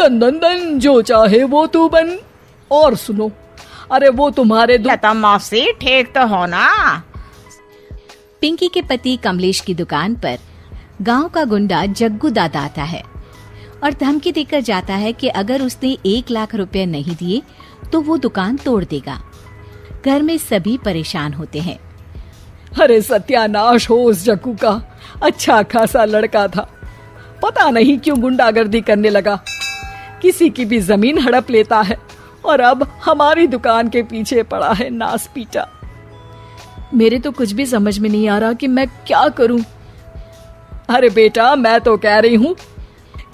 दन दन दन जो चाहे वो तू बन। और सुनो, अरे वो तुम्हारे लता मौसी ठीक तो हो ना? पिंकी के पति कमलेश की दुकान पर गांव का गुंडा जग्गू दादा आता है और धमकी देकर जाता है कि अगर उसने 1 लाख रुपए नहीं दिए तो वो दुकान तोड़ देगा। घर में सभी परेशान होते हैं। अरे सत्यानाश हो उस जग्गू का, अच्छा खासा लड़का था, पता नहीं क्यों गुंडागर्दी करने लगा, किसी की भी जमीन हड़प लेता है और अब हमारी दुकान के पीछे पड़ा है नास पीटा। मेरे तो कुछ भी समझ में नहीं आ रहा कि मैं क्या करूं। अरे बेटा, मैं तो कह रही हूं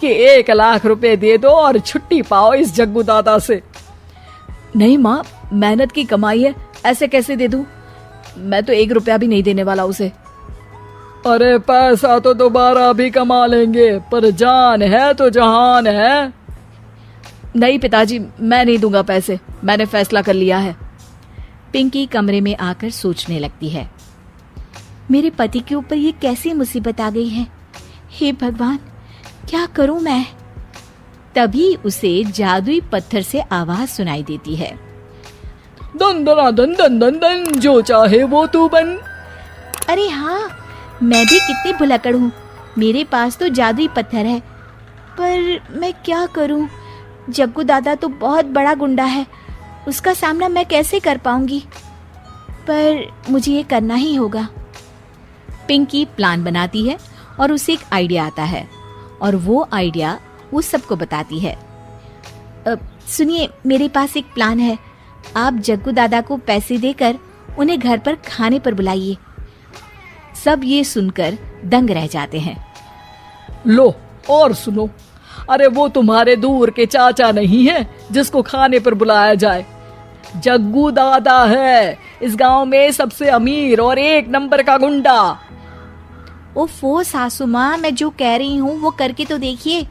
कि 1 लाख रुपए दे दो और छुट्टी पाओ इस जग्गू दादा से। नहीं माँ, मेहनत की कमाई है, ऐसे कैसे दे दूं? मैं तो 1 रुपया भी नहीं देने वाला उसे। अरे पैसा तो दोबारा भी कमा लेंगे, पर जान है तो जहान है। नहीं पिताजी, मैं नहीं दूंगा पैसे, मैंने फैसला कर लिया है। पिंकी कमरे में आकर सोचने लगती है, मेरे पति के ऊपर ये कैसी मुसीबत आ गई है। हे भगवान, क्या करूं मैं? तभी उसे जादुई पत्थर से आवाज सुनाई देती है, दन दना दन दन दन दन जो चाहे वो तू बन। अरे हाँ, मैं भी कितनी भुलक्कड़ हूँ, मेरे पास तो जादुई पत्थर है, पर मैं क्या करूं? जग्गू दादा तो बहुत बड़ा गुंडा है, उसका सामना मैं कैसे कर पाऊंगी? पर मुझे ये करना ही होगा। पिंकी प्लान बनाती है और उसे एक आइडिया आता है और वो आइडिया वो सबको बताती है। सुनिए, मेरे पास एक प्लान है, आप जग्गू दादा को पैसे देकर उन्हें घर पर खाने पर बुलाइए। सब ये सुनकर दंग रह जाते हैं। लो और सुनो, अरे वो तुम्हारे दूर के चाचा नहीं है जिसको खाने पर बुलाया जाए, जग्गू दादा है, इस गांव में सबसे अमीर और 1 नंबर का गुंडा। ओफो सासू माँ, मैं जो कह रही हूँ वो करके तो देखिए।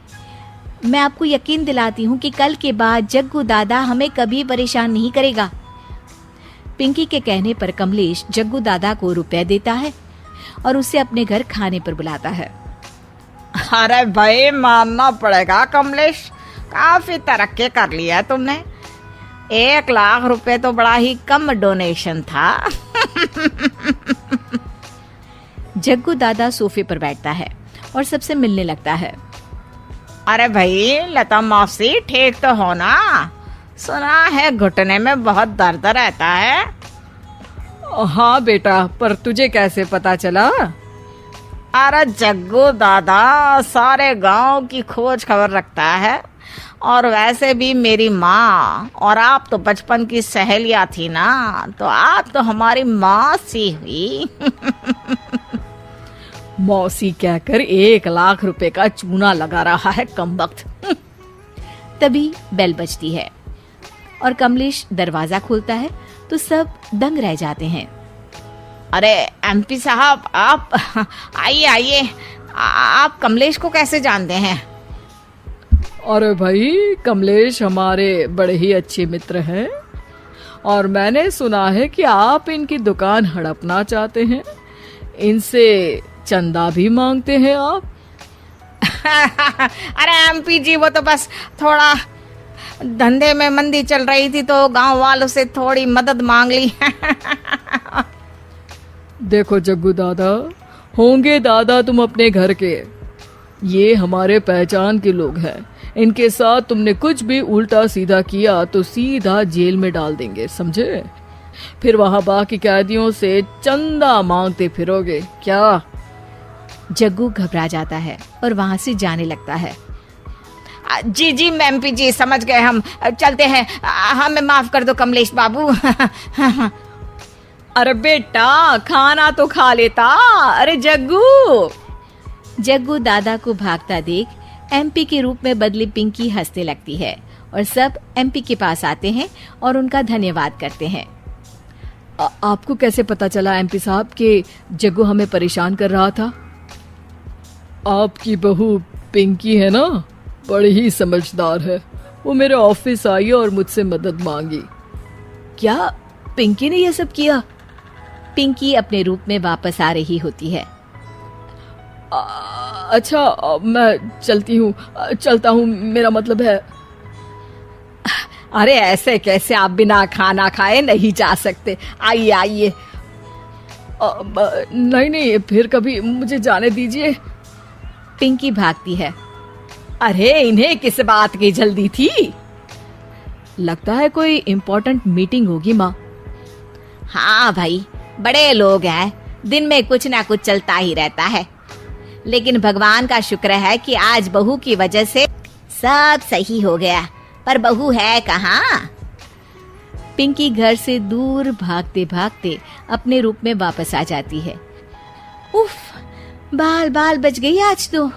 मैं आपको यकीन दिलाती हूँ कि कल के बाद जग्गू दादा हमें कभी परेशान नहीं करेगा। पिंकी के कहने पर कमलेश जग्गू दादा को रुपए देता है और उसे अपने घर खाने पर बुलाता है। अरे भाई, मानना पड़ेगा कमलेश, काफी तरक्की कर लिया तुमने। 1 लाख रुपए तो बड़ा ही कम डोनेशन था। जग्गू दादा सोफे पर बैठता है और सबसे मिलने लगता है। अरे भाई, लता मौसी ठीक तो हो ना? सुना है घुटने में बहुत दर्द रहता है। हाँ बेटा, पर तुझे कैसे पता चला? अरे जग्गू दादा सारे गांव की खोज खबर रखता है, और वैसे भी मेरी माँ और आप तो बचपन की सहेलियां थी ना, तो आप तो हमारी मौसी हुई। मौसी कहकर 1 लाख रुपए का चूना लगा रहा है कमबख्त। तभी बेल बजती है और कमलेश दरवाजा खोलता है तो सब दंग रह जाते हैं। अरे एमपी साहब, आप आइए आइए, आप कमलेश को कैसे जानते हैं? अरे भाई, कमलेश हमारे बड़े ही अच्छे मित्र हैं और मैंने सुना है कि आप इनकी दुकान हड़पना चाहते हैं, इनसे चंदा भी मांगते हैं आप। अरे एमपी जी, वो तो बस थोड़ा धंधे में मंदी चल रही थी तो गांव वालों से थोड़ी मदद मांग ली। देखो जग्गू दादा, होंगे दादा तुम अपने घर के, ये हमारे पहचान के लोग हैं, इनके साथ तुमने कुछ भी उल्टा सीधा किया तो सीधा जेल में डाल देंगे, समझे? फिर वहां बाकी कैदियों से चंदा मांगते फिरोगे क्या? जग्गू घबरा जाता है और वहां से जाने लगता है। जी जी एमपी जी, समझ गए, हम चलते हैं, हमें माफ कर दो कमलेश बाबू। अरे बेटा, खाना तो खा लेता। अरे जग्गू। जग्गू दादा को भागता देख एमपी के रूप में बदली पिंकी हंसने लगती है और सब एमपी के पास आते हैं और उनका धन्यवाद करते हैं। आपको कैसे पता चला एमपी साहब कि जग्गू हमें परेशान कर रहा था? आपकी बहू पिंकी है ना, बड़ी ही समझदार है, वो मेरे ऑफिस आई और मुझसे मदद मांगी। क्या पिंकी ने यह सब किया? पिंकी अपने रूप में वापस आ रही होती है। अच्छा मैं चलता हूँ, मेरा मतलब है। अरे ऐसे कैसे, आप बिना खाना खाए नहीं जा सकते, आइए आइए। नहीं, फिर कभी मुझे जाने दीजिए। पिंकी भागती है। अरे इन्हें किस बात की जल्दी थी? लगता है कोई इम्पोर्टेंट मीटिंग होगी माँ। हाँ भाई, बड़े लोग हैं, दिन में कुछ ना कुछ चलता ही रहता है। लेकिन भगवान का शुक्र है कि आज बहू की वजह से सब सही हो गया। पर बहू है कहाँ? पिंकी घर से दूर भागते भागते अपने रूप में वापस आ जाती है। उफ, बाल बाल बच गई आज तो।